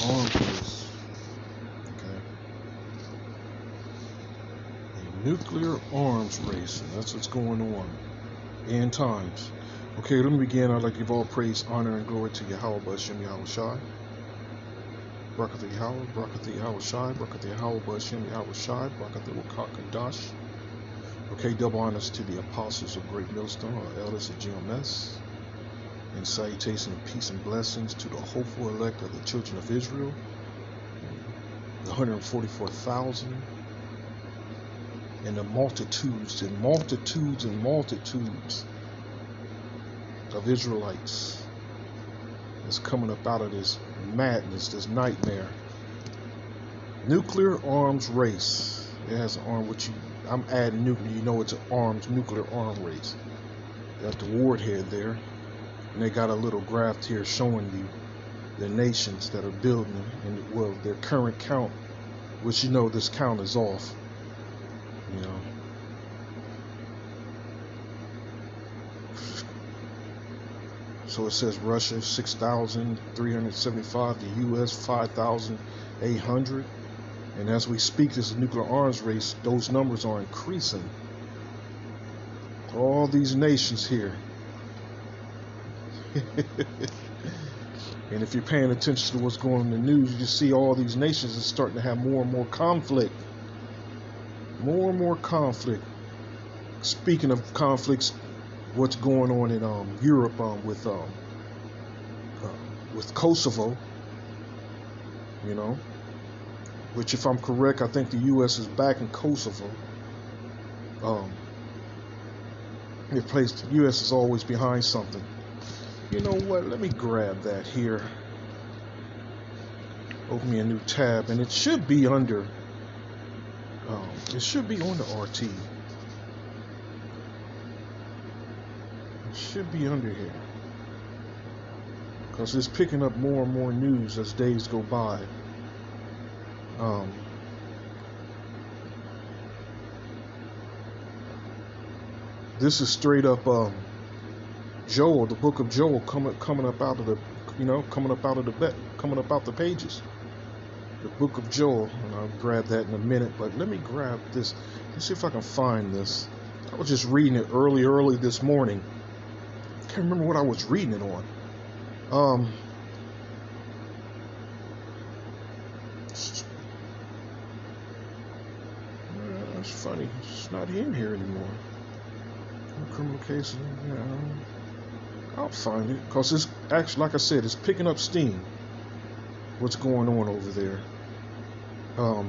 arms race. Okay. A nuclear arms race. And that's what's going on. End times. Okay, let me begin. I'd like to give all praise, honor, and glory to Yahweh B'Shem Yahweh Shai. Brakatha Yahweh, Brakatha Yahweh Shai, Brakatha Yahweh B'Shem Yahweh Shai, Brakatha Wakakadash. Okay, double honors to the apostles of Great Millstone, our elders of GMS. And salutation of peace and blessings to the hopeful elect of the children of Israel, the 144,000, and the multitudes and multitudes and multitudes of Israelites that's coming up out of this madness, this nightmare. Nuclear arms race. It has an arm which I'm adding nuclear. You know it's an nuclear arm race. Got the warhead there. And they got a little graph here showing you the nations that are building and well their current count, which you know this count is off. You know. So it says Russia 6,375, the US 5,800. And as we speak, this nuclear arms race, those numbers are increasing. All these nations here. And if you're paying attention to what's going on in the news, you just see all these nations are starting to have more and more conflict. More and more conflict. Speaking of conflicts, what's going on in Europe with Kosovo, you know, which if I'm correct, I think the U.S. is back in Kosovo. The U.S. is always behind something. You know what? Let me grab that here. Open me a new tab, and it should be under. It should be on the RT. It should be under here, because it's picking up more and more news as days go by. This is straight up. Joel, the book of Joel, coming up out of the, coming up out the pages. The book of Joel, and I'll grab that in a minute. But let me grab this. Let's see if I can find this. I was just reading it early this morning. I can't remember what I was reading it on. That's funny. It's not in here anymore. Criminal cases. Yeah. I'll find it, because it's actually, like I said, it's picking up steam. What's going on over there? I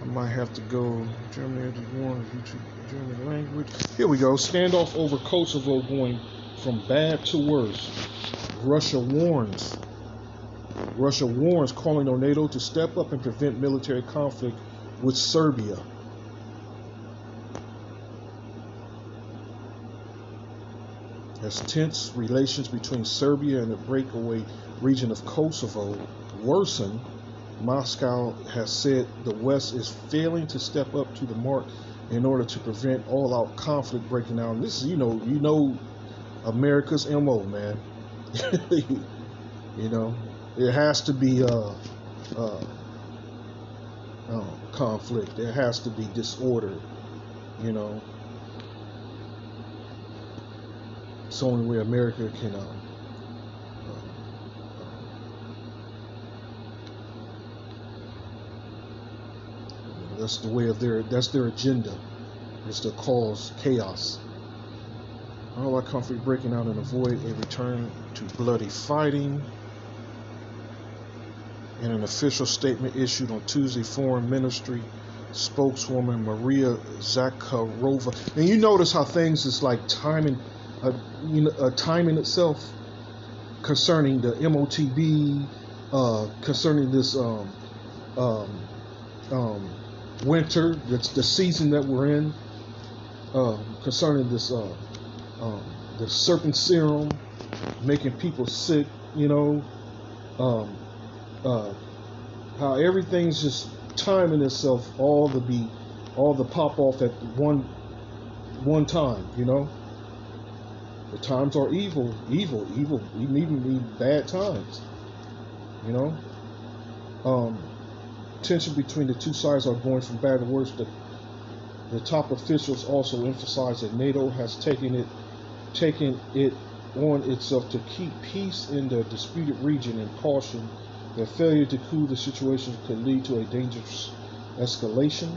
might have to go Germany YouTube German language. Here we go. Standoff over Kosovo going from bad to worse. Russia warns, calling on NATO to step up and prevent military conflict with Serbia. As tense relations between Serbia and the breakaway region of Kosovo worsen, Moscow has said the West is failing to step up to the mark in order to prevent all-out conflict breaking out. And this is, you know, America's MO, man. You know, it has to be conflict. There has to be disorder. You know. It's the only way America can that's the way of that's their agenda, is to cause chaos. All our conflict breaking out and avoid a return to bloody fighting. In an official statement issued on Tuesday, Foreign Ministry spokeswoman Maria Zakharova, and you notice how things is like timing itself concerning the MOTB, concerning this winter, that's the season that we're in, concerning this the serpent serum making people sick, you know, how everything's just timing itself all to pop off at one time, you know. The times are evil. We even need bad times. You know, tension between the two sides are going from bad to worse. The top officials also emphasize that NATO has taken it on itself to keep peace in the disputed region and caution that failure to cool the situation could lead to a dangerous escalation.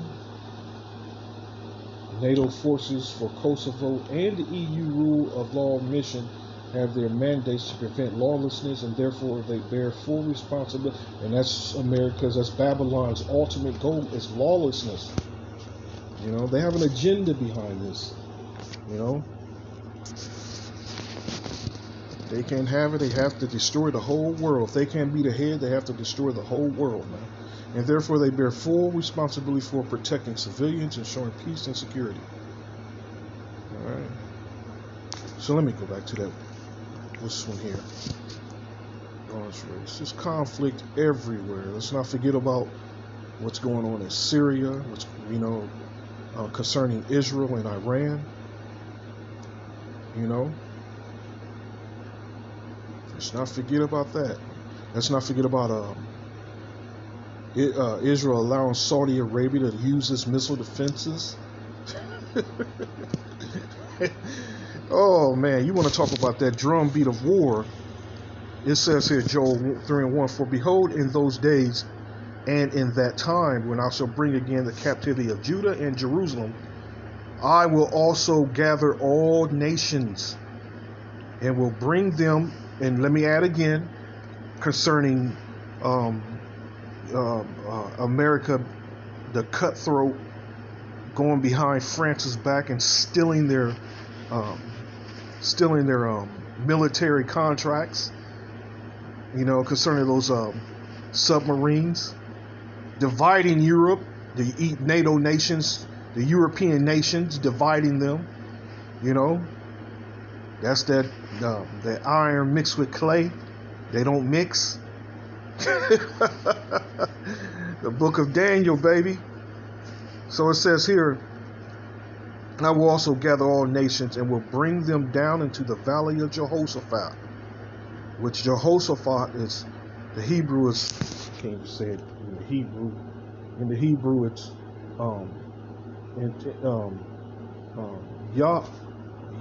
NATO forces for Kosovo and the EU rule of law mission have their mandates to prevent lawlessness, and therefore they bear full responsibility. And that's America's, that's Babylon's ultimate goal is lawlessness. You know, they have an agenda behind this. You know, they can't have it. They have to destroy the whole world. If they can't be the head, they have to destroy the whole world, man. And therefore they bear full responsibility for protecting civilians, ensuring peace and security. All right. So let me go back to that. This one here. Orange race. There's conflict everywhere. Let's not forget about what's going on in Syria, which, you know, concerning Israel and Iran. You know, let's not forget about that. Let's not forget about Israel allowing Saudi Arabia to use its missile defenses. Oh man, you want to talk about that drumbeat of war? It says here, Joel 3:1, for behold, in those days and in that time, when I shall bring again the captivity of Judah and Jerusalem, I will also gather all nations and will bring them. And let me add again concerning America, the cutthroat going behind France's back and stealing their military contracts. You know, concerning those submarines, dividing Europe, the NATO nations, the European nations, dividing them. You know, that's that iron mixed with clay. They don't mix. The book of Daniel, baby. So it says here, I will also gather all nations and will bring them down into the valley of Jehoshaphat, which Jehoshaphat is, the Hebrew is, I can't even say it in the Hebrew. In the Hebrew, it's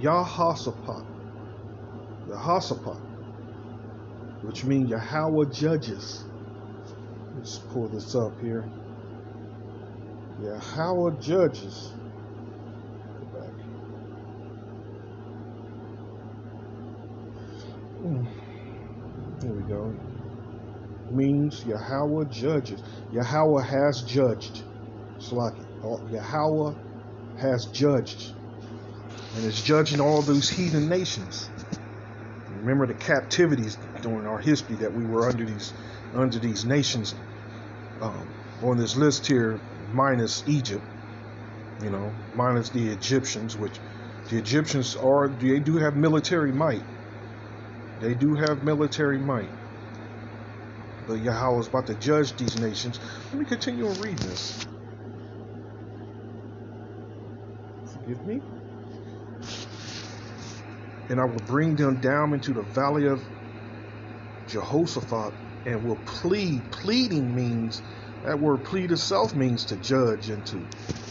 Yahosaphat, which means Yahweh judges. Let's pull this up here. Yahweh judges. Go back. There we go. Means Yahweh judges. Yahweh has judged. Slaki. Yahweh has judged. And is judging all those heathen nations. Remember the captivities during our history that we were under these nations on this list here, minus Egypt, you know, minus the Egyptians, which the Egyptians they do have military might. They do have military might. But Yahweh is about to judge these nations. Let me continue on reading this. Forgive me. And I will bring them down into the valley of Jehoshaphat and will plead. Pleading means, that word plead itself means to judge and to,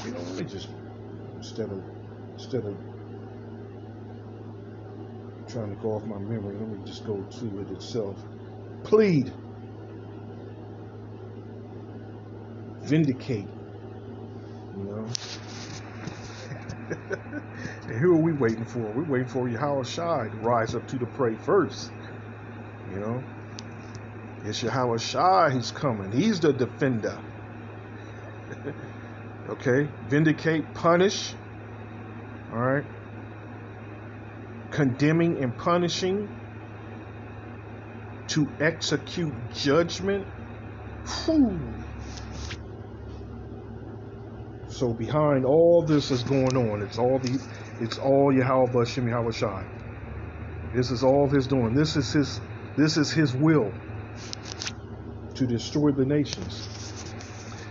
you know, let me just, instead of trying to go off my memory, let me just go to it itself. Plead. Vindicate. You know. And who are we waiting for? We're waiting for Yahweh Shai to rise up to the prey first. You know, it's Yahweh Shai who's coming. He's the defender. Okay, vindicate, punish. All right, condemning and punishing, to execute judgment. Whew. So behind all this is going on. It's all Yahweh Bashem Yahweh Shai. This is all his doing. This is his will to destroy the nations.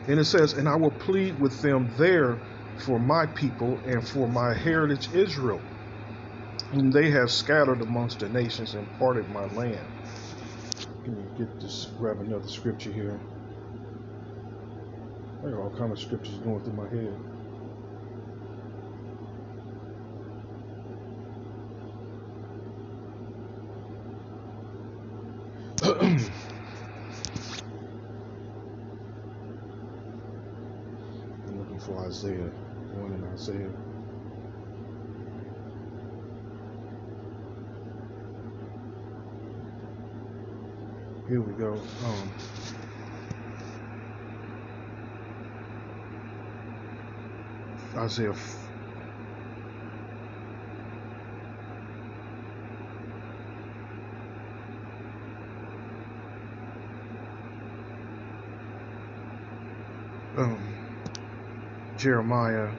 And it says, and I will plead with them there for my people and for my heritage Israel, whom they have scattered amongst the nations and parted my land. Let me get this, grab another scripture here. I got all kinds of scriptures going through my head. I'm looking for Isaiah. One in Isaiah. Here we go. Isaiah. Jeremiah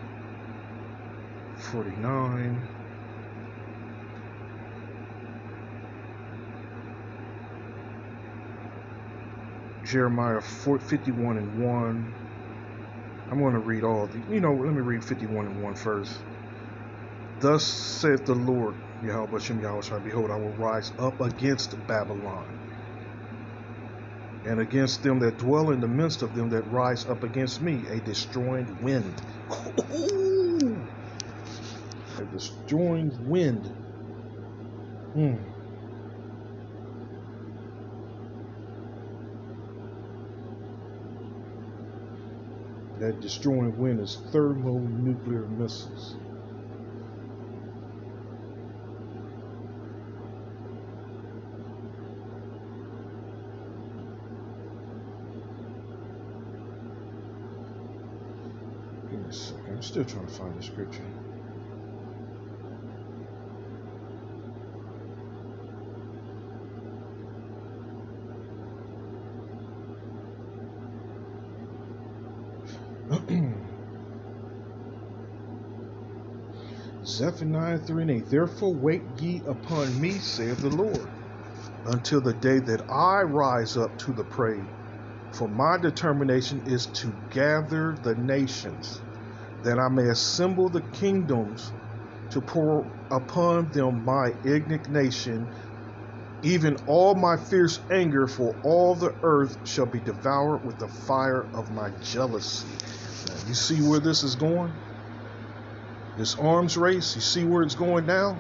49. Jeremiah 51 and 1. I'm going to read all the, let me read 51 and 1 first. Thus saith the Lord, Yahweh Shem Yahushua, behold, I will rise up against Babylon, and against them that dwell in the midst of them that rise up against me, a destroying wind. A destroying wind. That destroying wind is thermonuclear missiles. Give me a second. I'm still trying to find the scripture. Zephaniah 3 and 8. Therefore wait ye upon me, saith the Lord, until the day that I rise up to the prey. For my determination is to gather the nations, that I may assemble the kingdoms, to pour upon them my indignation, even all my fierce anger, for all the earth shall be devoured with the fire of my jealousy. Now, you see where this is going? This arms race, you see where it's going now?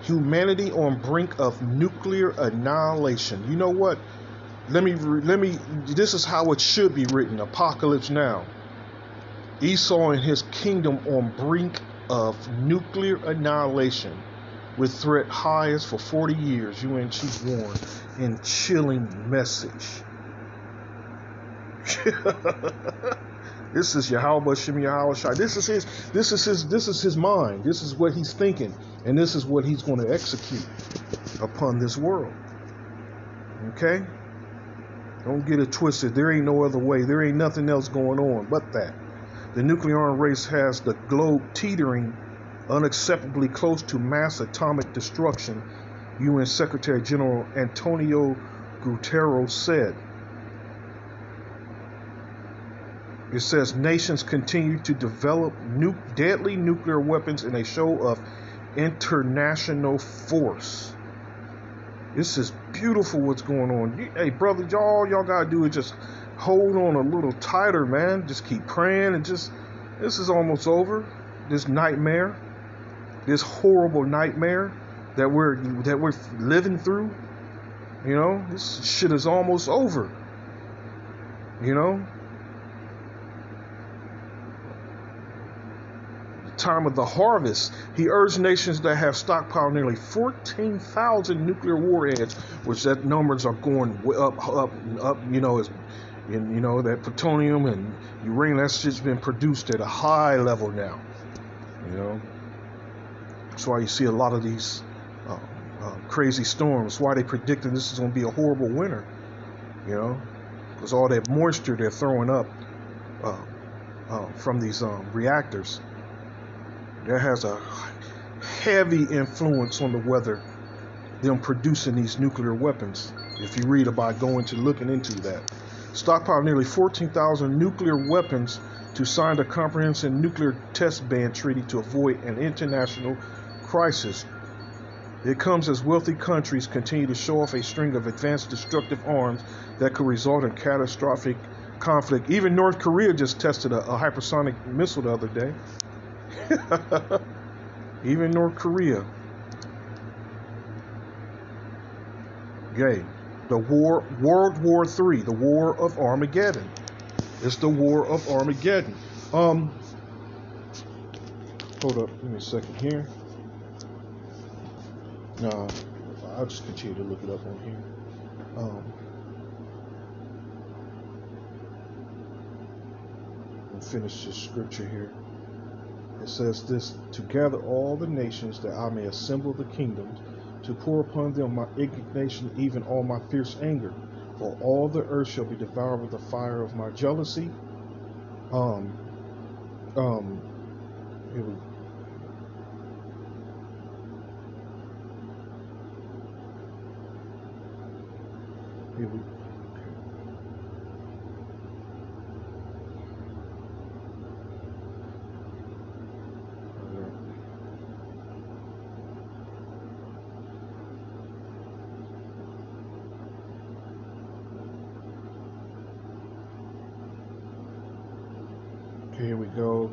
Humanity on brink of nuclear annihilation. You know what? Let me, this is how it should be written. Apocalypse Now. Esau and his kingdom on brink of nuclear annihilation, with threat highest for 40 years. UN Chief warned in chilling message. This is Yahweh Shem Yahushua. This is his mind. This is what he's thinking, and this is what he's going to execute upon this world. Okay? Don't get it twisted. There ain't no other way. There ain't nothing else going on but that. The nuclear arms race has the globe teetering unacceptably close to mass atomic destruction, UN Secretary General Antonio Guterres said. It says nations continue to develop deadly nuclear weapons in a show of international force. This is beautiful what's going on. Hey, brother, all y'all gotta do is just hold on a little tighter, man. Just keep praying and this is almost over. This nightmare, this horrible nightmare that we're living through. This shit is almost over. Time of the harvest, he urged nations that have stockpiled nearly 14,000 nuclear warheads, which that numbers are going up, that plutonium and uranium, that shit's been produced at a high level now. That's why you see a lot of these crazy storms. Why they predicting this is going to be a horrible winter, because all that moisture they're throwing up from these reactors. That has a heavy influence on the weather, them producing these nuclear weapons. If you read about looking into that. Stockpile nearly 14,000 nuclear weapons to sign the Comprehensive Nuclear Test Ban Treaty to avoid an international crisis. It comes as wealthy countries continue to show off a string of advanced destructive arms that could result in catastrophic conflict. Even North Korea just tested a hypersonic missile the other day. Even North Korea. Okay. The World War III, the War of Armageddon. It's the War of Armageddon. Hold up, give me a second here. No, I'll just continue to look it up on here. And finish this scripture here. It says this: to gather all the nations, that I may assemble the kingdoms, to pour upon them my indignation, even all my fierce anger. For all the earth shall be devoured with the fire of my jealousy. Here we Here we go.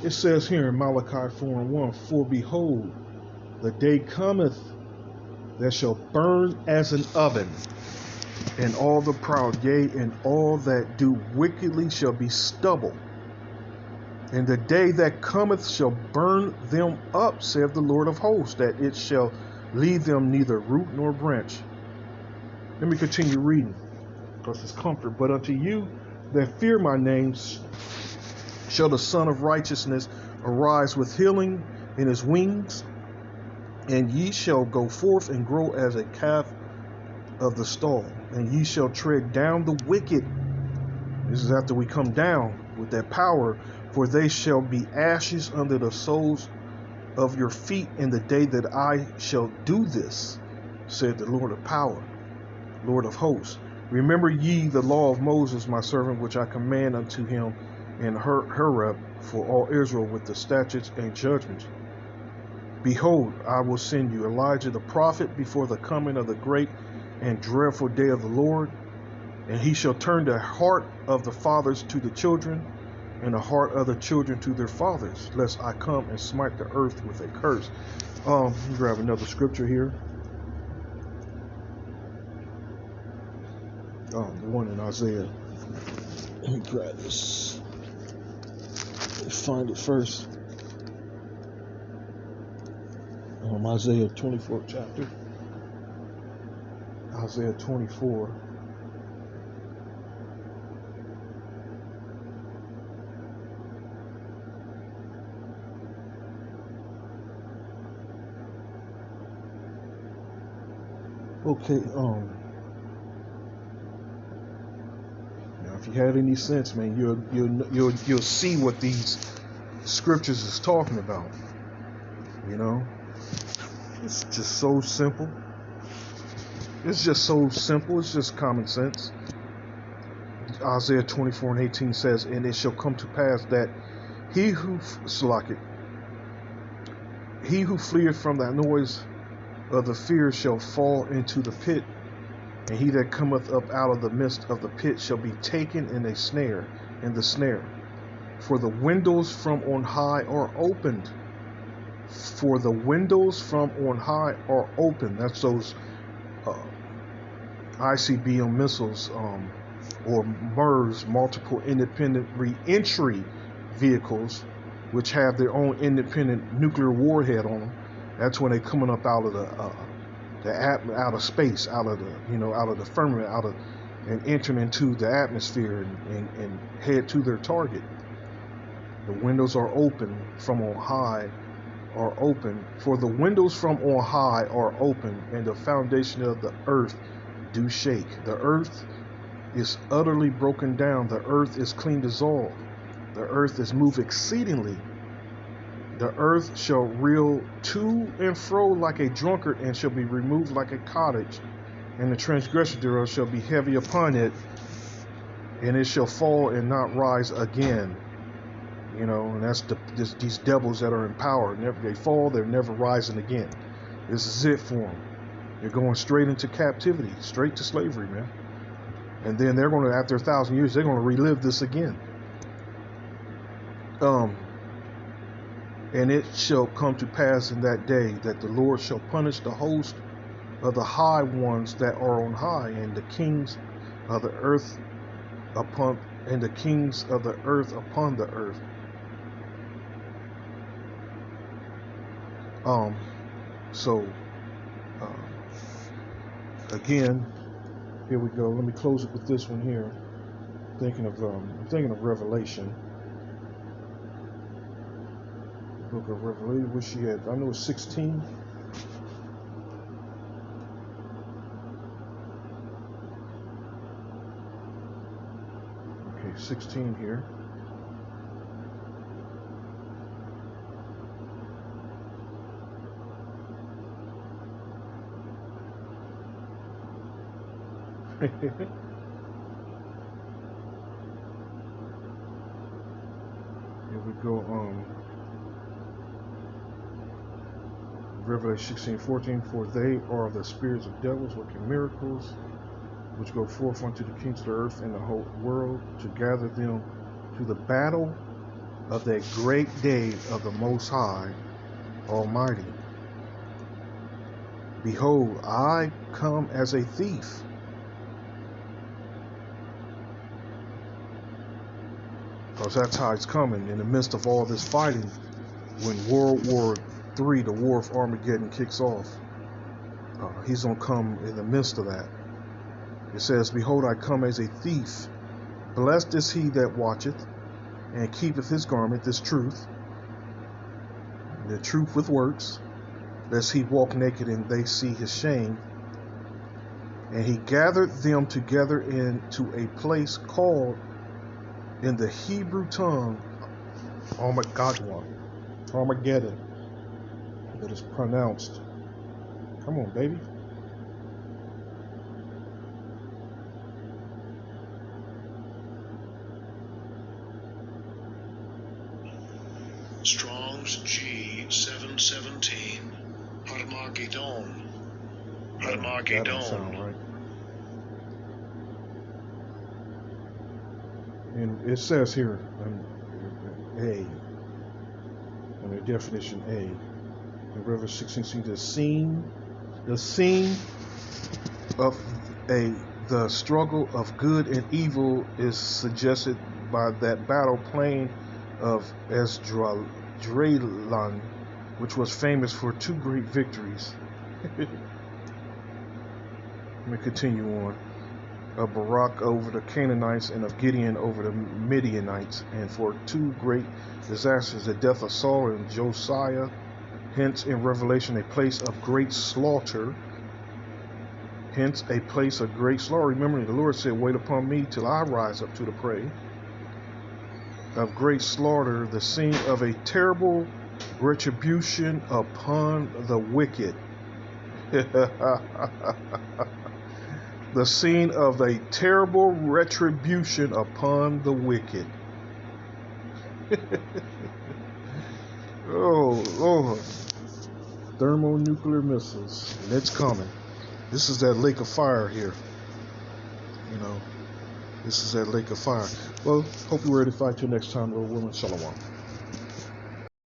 It says here in Malachi 4:1, for behold, the day cometh that shall burn as an oven, and all the proud, yea, and all that do wickedly shall be stubble. And the day that cometh shall burn them up, saith the Lord of hosts, that it shall leave them neither root nor branch. Let me continue reading, because it's comfort. But unto you that fear my names shall the Son of Righteousness arise with healing in his wings, and ye shall go forth and grow as a calf of the stall, and ye shall tread down the wicked. This is after we come down with that power, for they shall be ashes under the soles of your feet in the day that I shall do this, said the Lord of power, Lord of hosts. Remember ye the law of Moses, my servant, which I command unto him in Horeb for all Israel, with the statutes and judgments. Behold, I will send you Elijah the prophet before the coming of the great and dreadful day of the Lord, and he shall turn the heart of the fathers to the children, and the heart of the children to their fathers, lest I come and smite the earth with a curse. Let me grab another scripture here. The one in Isaiah. Let me grab this. Let's find it first. Isaiah 24th chapter. Isaiah 24. Okay, now if you had any sense, man, you'll see what these scriptures is talking about. You know, it's just so simple. It's just so simple. It's just common sense. Isaiah 24:18 says, and it shall come to pass that he who fleeth from the noise of the fear shall fall into the pit, and he that cometh up out of the midst of the pit shall be taken in the snare. For the windows from on high are opened. For the windows from on high are open. That's those ICBM missiles, or MERS, multiple independent re-entry vehicles, which have their own independent nuclear warhead on them. That's when they're coming up out of out of space, out of the firmament, and entering into the atmosphere and head to their target. The windows are open from on high are open. For the windows from on high are open, and the foundation of the earth do shake. The earth is utterly broken down. The earth is clean dissolved. The earth is moved exceedingly. The earth shall reel to and fro like a drunkard, and shall be removed like a cottage, and the transgression thereof shall be heavy upon it, and it shall fall and not rise again. You know, and that's these devils that are in power. They fall, they're never rising again. This is it for them. They're going straight into captivity, straight to slavery, man. And then they're going to, after 1,000 years, they're going to relive this again. And it shall come to pass in that day that the Lord shall punish the host of the high ones that are on high, and the kings of the earth upon the earth upon the earth. Again, here we go. Let me close it with this one here. I'm thinking of Revelation. Book of Revelation. Where she at? I know it's 16. Okay, 16 here. Here we go. Revelation 16:14. For they are the spirits of devils working miracles, which go forth unto the kings of the earth and the whole world, to gather them to the battle of that great day of the Most High Almighty. Behold, I come as a thief. Because that's how it's coming, in the midst of all this fighting, when World War III, the War of Armageddon, kicks off. He's going to come in the midst of that. It says, Behold, I come as a thief. Blessed is he that watcheth, and keepeth his garment, this truth, the truth with works, lest he walk naked and they see his shame. And he gathered them together into a place called, in the Hebrew tongue, Armageddon, that is pronounced. Come on, baby. Strong's G717, Armageddon. That don't sound right. And it says here, A, in the definition A, in Revelation 16, the scene of the struggle of good and evil is suggested by that battle plain of Esdraelon, which was famous for two great victories. Let me continue on. Of Barak over the Canaanites and of Gideon over the Midianites, and for two great disasters, the death of Saul and Josiah. Hence in Revelation a place of great slaughter. Remember, the Lord said, wait upon me till I rise up to the prey. Of great slaughter, the scene of a terrible retribution upon the wicked. The scene of a terrible retribution upon the wicked. Oh, Lord. Thermonuclear missiles. And it's coming. This is that lake of fire here. You know, this is that lake of fire. Well, hope you're ready to fight till next time, Lord willing. Shalom.